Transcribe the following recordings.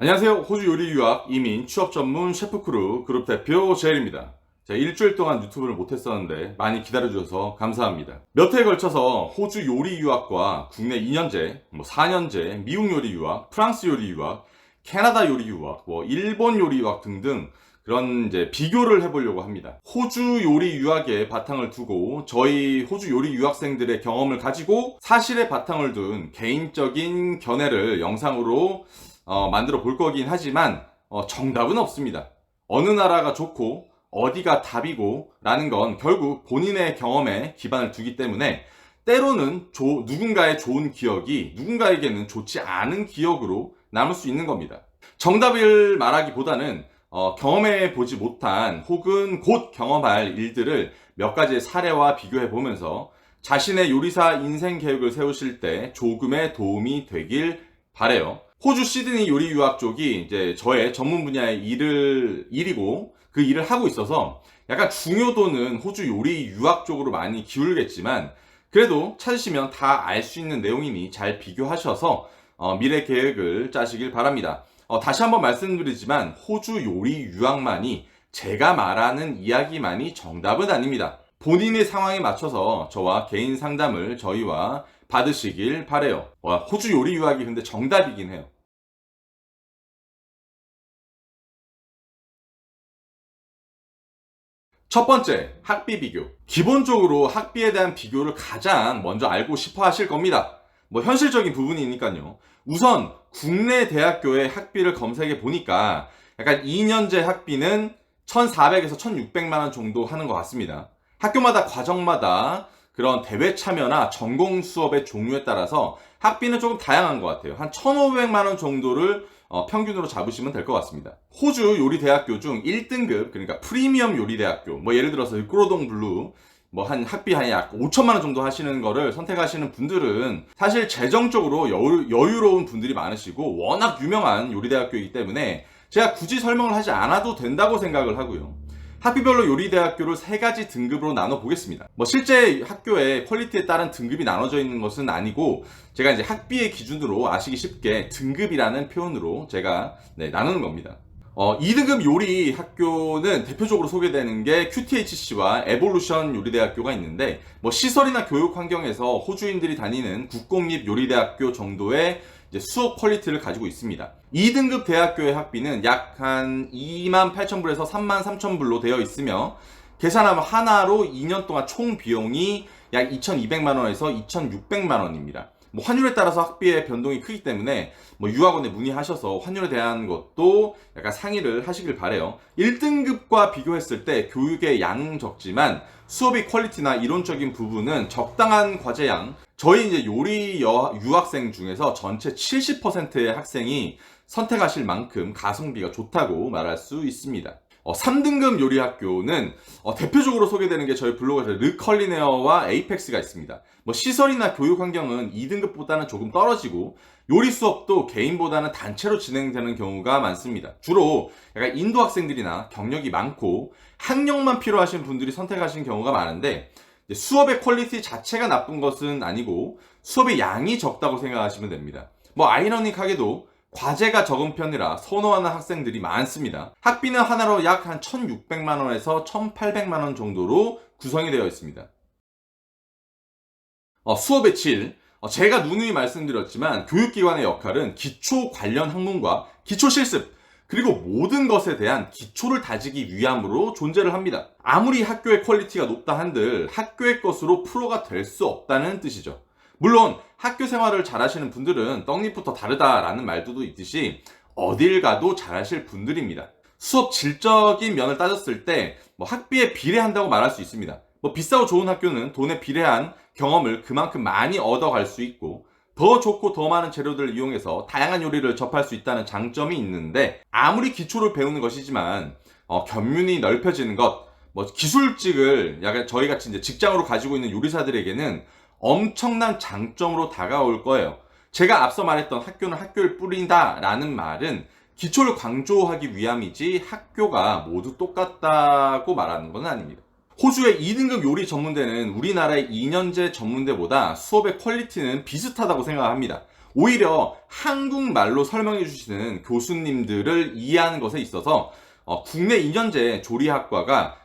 안녕하세요. 호주 요리 유학 이민 취업 전문 셰프크루 그룹 대표 제일입니다. 제가 일주일 동안 유튜브를 못했었는데 많이 기다려주셔서 감사합니다. 몇 해에 걸쳐서 호주 요리 유학과 국내 2년제, 4년제, 미국 요리 유학, 프랑스 요리 유학, 캐나다 요리 유학, 일본 요리 유학 등등 그런 이제 비교를 해보려고 합니다. 호주 요리 유학에 바탕을 두고 저희 호주 요리 유학생들의 경험을 가지고 사실에 바탕을 둔 개인적인 견해를 영상으로 만들어 볼 거긴 하지만 정답은 없습니다. 어느 나라가 좋고 어디가 답이고 라는 건 결국 본인의 경험에 기반을 두기 때문에 때로는 누군가의 좋은 기억이 누군가에게는 좋지 않은 기억으로 남을 수 있는 겁니다. 정답을 말하기보다는 경험해 보지 못한 혹은 곧 경험할 일들을 몇 가지의 사례와 비교해 보면서 자신의 요리사 인생 계획을 세우실 때 조금의 도움이 되길 바래요. 호주 시드니 요리 유학 쪽이 이제 저의 전문 분야의 일이고 그 일을 하고 있어서 약간 중요도는 호주 요리 유학 쪽으로 많이 기울겠지만 그래도 찾으시면 다 알 수 있는 내용이니 잘 비교하셔서 미래 계획을 짜시길 바랍니다. 다시 한번 말씀드리지만 호주 요리 유학만이 제가 말하는 이야기만이 정답은 아닙니다. 본인의 상황에 맞춰서 저와 개인 상담을 저희와 받으시길 바래요. 호주 요리 유학이 근데 정답이긴 해요. 첫 번째, 학비 비교. 기본적으로 학비에 대한 비교를 가장 먼저 알고 싶어 하실 겁니다. 현실적인 부분이니까요. 우선 국내 대학교의 학비를 검색해 보니까 약간 2년제 학비는 1,400에서 1,600만 원 정도 하는 것 같습니다. 학교마다 과정마다 그런 대회 참여나 전공 수업의 종류에 따라서 학비는 조금 다양한 것 같아요. 한 1,500만 원 정도를 평균으로 잡으시면 될 것 같습니다. 호주 요리대학교 중 1등급, 그러니까 프리미엄 요리대학교, 예를 들어서 꾸로동 블루, 한 학비 한 약 5천만 원 정도 하시는 거를 선택하시는 분들은 사실 재정적으로 여유로운 분들이 많으시고 워낙 유명한 요리대학교이기 때문에 제가 굳이 설명을 하지 않아도 된다고 생각을 하고요. 학비별로 요리대학교를 3가지 등급으로 나눠 보겠습니다. 실제 학교의 퀄리티에 따른 등급이 나눠져 있는 것은 아니고 제가 이제 학비의 기준으로 아시기 쉽게 등급이라는 표현으로 제가 나누는 겁니다. 2등급 요리 학교는 대표적으로 소개되는 게 QTHC와 에볼루션 요리대학교가 있는데 시설이나 교육 환경에서 호주인들이 다니는 국공립 요리대학교 정도의 수업 퀄리티를 가지고 있습니다. 2등급 대학교의 학비는 약 한 28,000불에서 33,000불로 되어 있으며 계산하면 하나로 2년 동안 총 비용이 약 2,200만원에서 2,600만원입니다. 환율에 따라서 학비의 변동이 크기 때문에 유학원에 문의하셔서 환율에 대한 것도 약간 상의를 하시길 바래요. 1등급과 비교했을 때 교육의 양은 적지만 수업의 퀄리티나 이론적인 부분은 적당한 과제양, 저희 이제 요리 유학생 중에서 전체 70%의 학생이 선택하실 만큼 가성비가 좋다고 말할 수 있습니다. 3등급 요리 학교는 대표적으로 소개되는 게 저희 블로그에서 르컬리네어와 에이펙스가 있습니다. 시설이나 교육 환경은 2등급보다는 조금 떨어지고 요리 수업도 개인보다는 단체로 진행되는 경우가 많습니다. 주로 약간 인도 학생들이나 경력이 많고 학력만 필요하신 분들이 선택하시는 경우가 많은데 수업의 퀄리티 자체가 나쁜 것은 아니고 수업의 양이 적다고 생각하시면 됩니다. 아이러닉하게도 과제가 적은 편이라 선호하는 학생들이 많습니다. 학비는 하나로 약 한 1,600만원에서 1,800만원 정도로 구성이 되어 있습니다. 수업의 질, 제가 누누이 말씀드렸지만 교육기관의 역할은 기초 관련 학문과 기초 실습, 그리고 모든 것에 대한 기초를 다지기 위함으로 존재를 합니다. 아무리 학교의 퀄리티가 높다 한들 학교의 것으로 프로가 될 수 없다는 뜻이죠. 물론 학교 생활을 잘하시는 분들은 떡잎부터 다르다라는 말도 있듯이 어딜 가도 잘하실 분들입니다. 수업 질적인 면을 따졌을 때 학비에 비례한다고 말할 수 있습니다. 비싸고 좋은 학교는 돈에 비례한 경험을 그만큼 많이 얻어갈 수 있고 더 좋고 더 많은 재료들을 이용해서 다양한 요리를 접할 수 있다는 장점이 있는데 아무리 기초를 배우는 것이지만 견문이 넓혀지는 것, 기술직을 약간 저희같이 이제 직장으로 가지고 있는 요리사들에게는 엄청난 장점으로 다가올 거예요. 제가 앞서 말했던 학교는 학교를 뿌린다 라는 말은 기초를 강조하기 위함이지 학교가 모두 똑같다고 말하는 건 아닙니다. 호주의 2등급 요리 전문대는 우리나라의 2년제 전문대보다 수업의 퀄리티는 비슷하다고 생각합니다. 오히려 한국말로 설명해 주시는 교수님들을 이해하는 것에 있어서 국내 2년제 조리학과가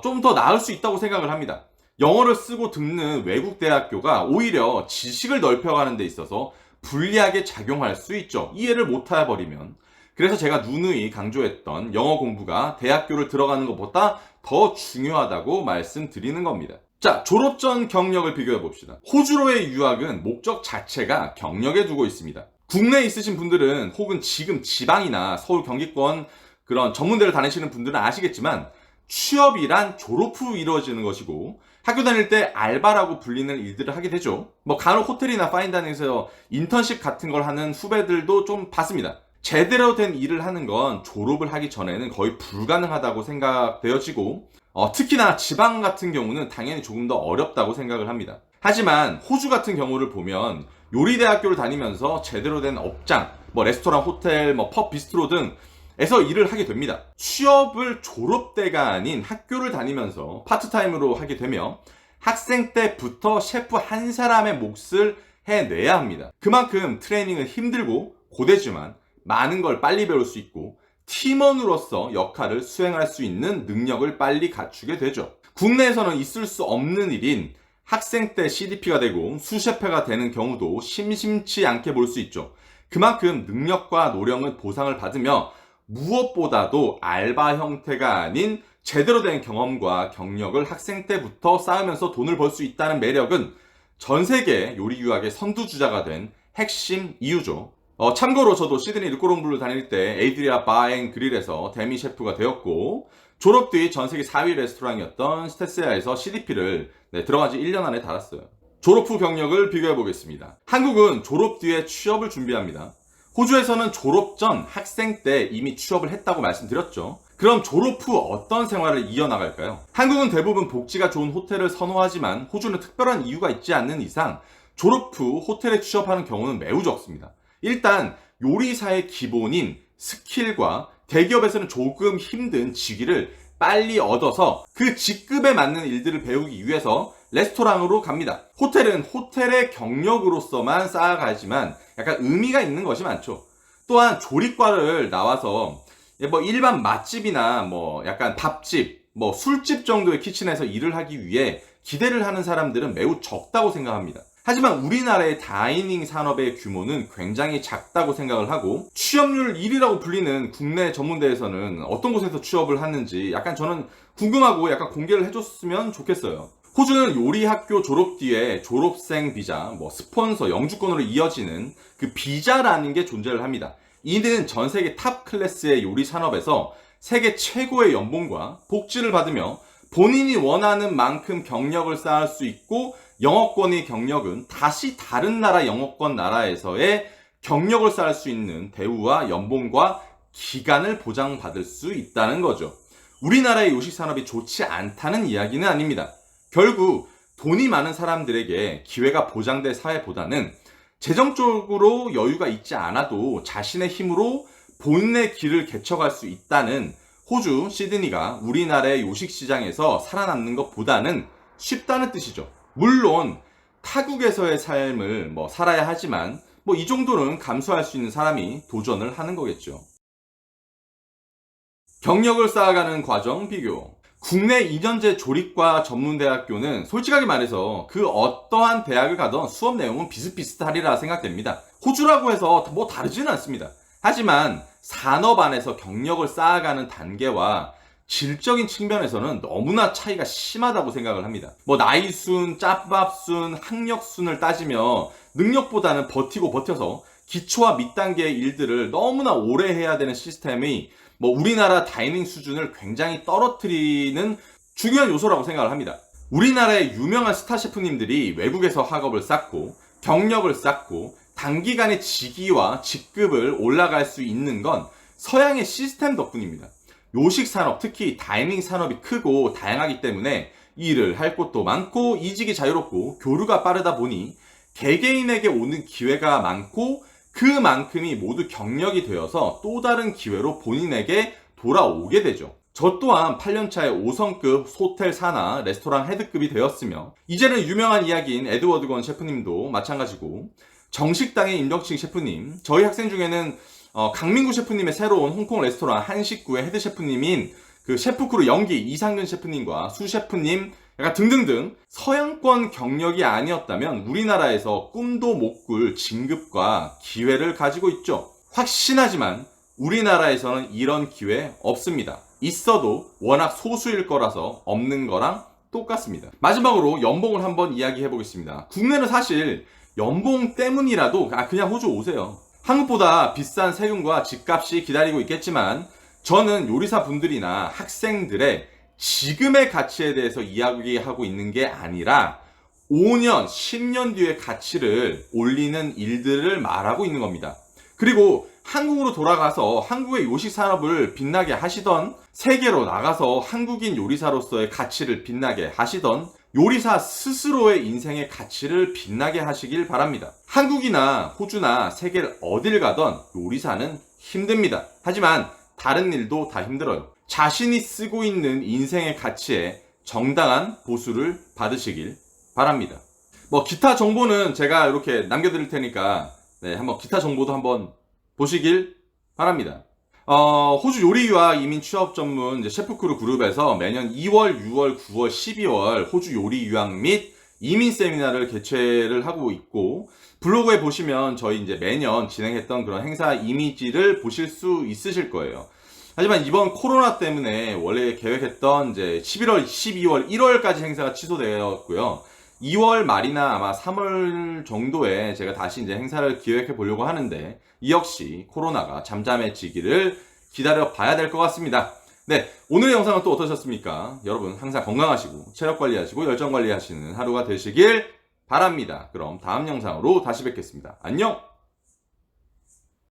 좀 더 나을 수 있다고 생각을 합니다. 영어를 쓰고 듣는 외국 대학교가 오히려 지식을 넓혀가는 데 있어서 불리하게 작용할 수 있죠. 이해를 못 해버리면. 그래서 제가 누누이 강조했던 영어 공부가 대학교를 들어가는 것보다 더 중요하다고 말씀드리는 겁니다. 자, 졸업 전 경력을 비교해 봅시다. 호주로의 유학은 목적 자체가 경력에 두고 있습니다. 국내에 있으신 분들은 혹은 지금 지방이나 서울 경기권 그런 전문대를 다니시는 분들은 아시겠지만 취업이란 졸업 후 이루어지는 것이고 학교 다닐 때 알바라고 불리는 일들을 하게 되죠. 간혹 호텔이나 파인다이닝에서 인턴십 같은 걸 하는 후배들도 좀 봤습니다. 제대로 된 일을 하는 건 졸업을 하기 전에는 거의 불가능하다고 생각되어지고 특히나 지방 같은 경우는 당연히 조금 더 어렵다고 생각을 합니다. 하지만 호주 같은 경우를 보면 요리대학교를 다니면서 제대로 된 업장, 레스토랑, 호텔, 펍, 비스트로 등에서 일을 하게 됩니다. 취업을 졸업 때가 아닌 학교를 다니면서 파트타임으로 하게 되며 학생 때부터 셰프 한 사람의 몫을 해내야 합니다. 그만큼 트레이닝은 힘들고 고되지만 많은 걸 빨리 배울 수 있고 팀원으로서 역할을 수행할 수 있는 능력을 빨리 갖추게 되죠. 국내에서는 있을 수 없는 일인 학생 때 CDP가 되고 수셰프가 되는 경우도 심심치 않게 볼 수 있죠. 그만큼 능력과 노력은 보상을 받으며 무엇보다도 알바 형태가 아닌 제대로 된 경험과 경력을 학생 때부터 쌓으면서 돈을 벌 수 있다는 매력은 전 세계 요리 유학의 선두주자가 된 핵심 이유죠. 참고로 저도 시드니 르꼬롱블루 다닐 때 에이드리아 바앤 그릴에서 대미 셰프가 되었고 졸업 뒤 전 세계 4위 레스토랑이었던 스테세아에서 CDP를 들어간 지 1년 안에 달았어요. 졸업 후 경력을 비교해 보겠습니다. 한국은 졸업 뒤에 취업을 준비합니다. 호주에서는 졸업 전 학생 때 이미 취업을 했다고 말씀드렸죠. 그럼 졸업 후 어떤 생활을 이어나갈까요? 한국은 대부분 복지가 좋은 호텔을 선호하지만 호주는 특별한 이유가 있지 않는 이상 졸업 후 호텔에 취업하는 경우는 매우 적습니다. 일단 요리사의 기본인 스킬과 대기업에서는 조금 힘든 직위를 빨리 얻어서 그 직급에 맞는 일들을 배우기 위해서 레스토랑으로 갑니다. 호텔은 호텔의 경력으로서만 쌓아가지만 약간 의미가 있는 것이 많죠. 또한 조리과를 나와서 일반 맛집이나 약간 밥집, 술집 정도의 키친에서 일을 하기 위해 기대를 하는 사람들은 매우 적다고 생각합니다. 하지만 우리나라의 다이닝 산업의 규모는 굉장히 작다고 생각을 하고 취업률 1위라고 불리는 국내 전문대에서는 어떤 곳에서 취업을 하는지 약간 저는 궁금하고 약간 공개를 해줬으면 좋겠어요. 호주는 요리학교 졸업 뒤에 졸업생 비자, 스폰서, 영주권으로 이어지는 그 비자라는 게 존재를 합니다. 이는 전 세계 탑 클래스의 요리 산업에서 세계 최고의 연봉과 복지를 받으며 본인이 원하는 만큼 경력을 쌓을 수 있고 영어권의 경력은 다시 다른 나라 영어권 나라에서의 경력을 쌓을 수 있는 대우와 연봉과 기간을 보장받을 수 있다는 거죠. 우리나라의 요식 산업이 좋지 않다는 이야기는 아닙니다. 결국 돈이 많은 사람들에게 기회가 보장될 사회보다는 재정적으로 여유가 있지 않아도 자신의 힘으로 본인의 길을 개척할 수 있다는 호주 시드니가 우리나라의 요식 시장에서 살아남는 것보다는 쉽다는 뜻이죠. 물론 타국에서의 삶을 살아야 하지만 이 정도는 감수할 수 있는 사람이 도전을 하는 거겠죠. 경력을 쌓아가는 과정 비교. 국내 2년제 조리과 전문대학교는 솔직하게 말해서 그 어떠한 대학을 가던 수업 내용은 비슷비슷하리라 생각됩니다. 호주라고 해서 다르지는 않습니다. 하지만 산업 안에서 경력을 쌓아가는 단계와 질적인 측면에서는 너무나 차이가 심하다고 생각을 합니다. 나이순, 짬밥순, 학력순을 따지며 능력보다는 버티고 버텨서 기초와 밑단계의 일들을 너무나 오래 해야 되는 시스템이 우리나라 다이닝 수준을 굉장히 떨어뜨리는 중요한 요소라고 생각을 합니다. 우리나라의 유명한 스타 셰프님들이 외국에서 학업을 쌓고 경력을 쌓고 단기간에 직위와 직급을 올라갈 수 있는 건 서양의 시스템 덕분입니다. 요식 산업, 특히 다이닝 산업이 크고 다양하기 때문에 일을 할 곳도 많고 이직이 자유롭고 교류가 빠르다 보니 개개인에게 오는 기회가 많고 그만큼이 모두 경력이 되어서 또 다른 기회로 본인에게 돌아오게 되죠. 저 또한 8년차에 5성급 호텔 사나 레스토랑 헤드급이 되었으며, 이제는 유명한 이야기인 에드워드 건 셰프님도 마찬가지고, 정식당의 임덕식 셰프님, 저희 학생 중에는 강민구 셰프님의 새로운 홍콩 레스토랑 한식구의 헤드 셰프님인 그 셰프크루 연기 이상근 셰프님과 수 셰프님, 약간 등등등 서양권 경력이 아니었다면 우리나라에서 꿈도 못 꿀 진급과 기회를 가지고 있죠. 확신하지만 우리나라에서는 이런 기회 없습니다. 있어도 워낙 소수일 거라서 없는 거랑 똑같습니다. 마지막으로 연봉을 한번 이야기해 보겠습니다. 국내는 사실 연봉 때문이라도 그냥 호주 오세요. 한국보다 비싼 세금과 집값이 기다리고 있겠지만, 저는 요리사 분들이나 학생들의 지금의 가치에 대해서 이야기하고 있는 게 아니라 5년, 10년 뒤의 가치를 올리는 일들을 말하고 있는 겁니다. 그리고 한국으로 돌아가서 한국의 요식 산업을 빛나게 하시던, 세계로 나가서 한국인 요리사로서의 가치를 빛나게 하시던, 요리사 스스로의 인생의 가치를 빛나게 하시길 바랍니다. 한국이나 호주나 세계를 어딜 가던 요리사는 힘듭니다. 하지만 다른 일도 다 힘들어요. 자신이 쓰고 있는 인생의 가치에 정당한 보수를 받으시길 바랍니다. 기타 정보는 제가 이렇게 남겨드릴 테니까 한번 기타 정보도 한번 보시길 바랍니다. 호주 요리 유학 이민 취업 전문 셰프크루 그룹에서 매년 2월, 6월, 9월, 12월 호주 요리 유학 및 이민 세미나를 개최를 하고 있고, 블로그에 보시면 저희 매년 진행했던 그런 행사 이미지를 보실 수 있으실 거예요. 하지만 이번 코로나 때문에 원래 계획했던 11월, 12월, 1월까지 행사가 취소되었고요. 2월 말이나 아마 3월 정도에 제가 다시 행사를 기획해 보려고 하는데, 이 역시 코로나가 잠잠해지기를 기다려 봐야 될 것 같습니다. 네, 오늘의 영상은 또 어떠셨습니까? 여러분 항상 건강하시고 체력 관리하시고 열정 관리하시는 하루가 되시길 바랍니다. 그럼 다음 영상으로 다시 뵙겠습니다. 안녕!